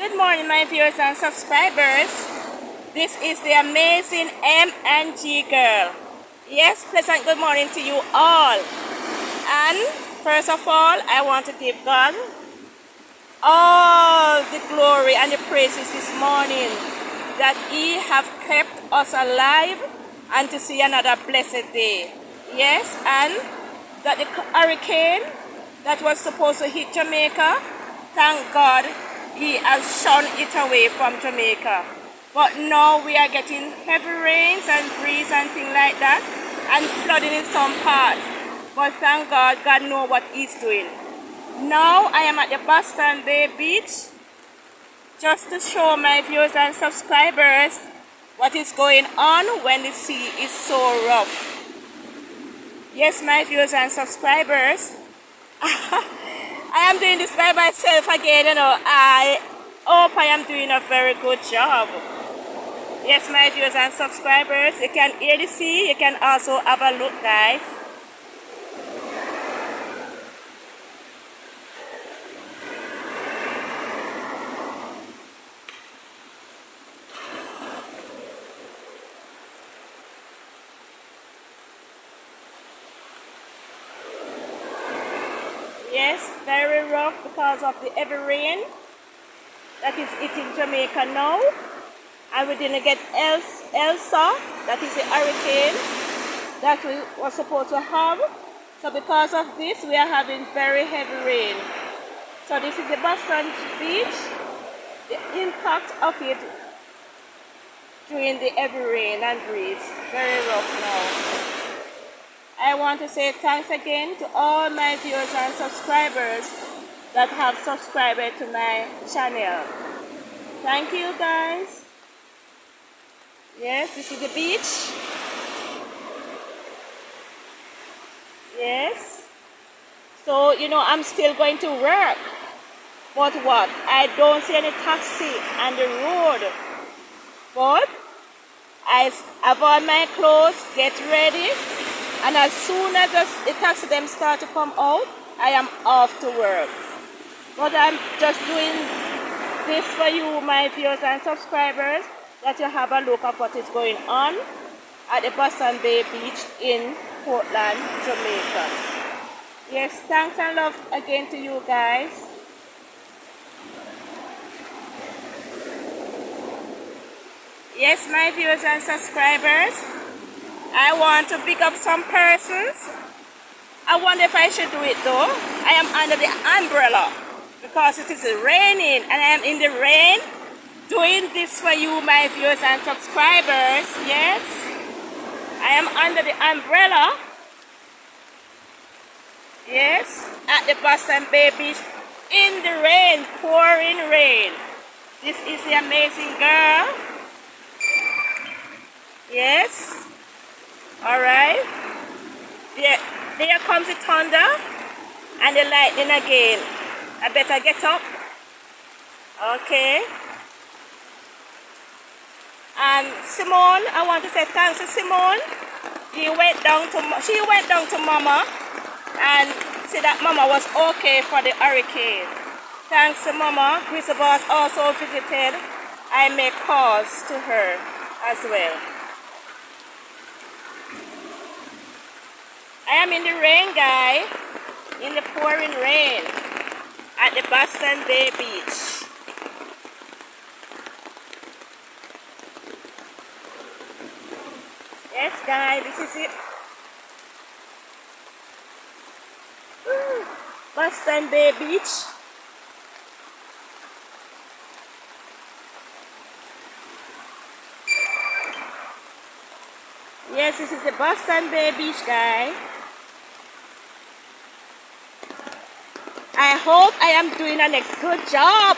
Good morning, my viewers and subscribers. This is the amazing M&G girl. Yes, pleasant good morning to you all. And first of all, I want to give God all the glory and the praises this morning that He have kept us alive and to see another blessed day. Yes, and that the hurricane that was supposed to hit Jamaica, thank God He has shone it away from Jamaica. But now we are getting heavy rains and breeze and things like that and flooding in some parts. But thank God, God knows what He's doing. Now I am at the Boston Bay Beach just to show my viewers and subscribers what is going on when the sea is so rough. Yes, my viewers and subscribers, I am doing this by myself again, I hope I am doing a very good job. Yes, my viewers and subscribers, you can hear the sea, you can also have a look, guys. Yes, very rough because of the heavy rain that is hitting Jamaica now. And we didn't get Elsa, that is the hurricane that we were supposed to have. So because of this, we are having very heavy rain. So this is the Boston Beach, the impact of it during the heavy rain and breeze. Very rough now. I want to say thanks again to all my viewers and subscribers that have subscribed to my channel. Thank you, guys. Yes, this is the beach. Yes. So, I'm still going to work. But what? I don't see any taxi on the road. But I have on my clothes, get ready. And as soon as the taxi them start to come out, I am off to work. But I'm just doing this for you, my viewers and subscribers, that you have a look at what is going on at the Boston Bay Beach in Portland, Jamaica. Yes, thanks and love again to you guys. Yes, my viewers and subscribers, I want to pick up some persons. I wonder if I should do it though. I am under the umbrella because it is raining and I am in the rain doing this for you, my viewers and subscribers. Yes, I am under the umbrella. Yes, at the Boston Bay Beach in the rain, pouring rain. This is the amazing girl. Yes. Alright, there comes the thunder and the lightning again. I better get up. Okay. And Simone, I want to say thanks to Simone. She went down to Mama and said that Mama was okay for the hurricane. Thanks to Mama. Chris Boss also visited. I make calls to her as well. I am in the rain, guy, in the pouring rain at the Boston Bay Beach. Yes, guys, this is it. Boston Bay Beach. Yes, this is the Boston Bay Beach, guy. I hope I am doing a next good job.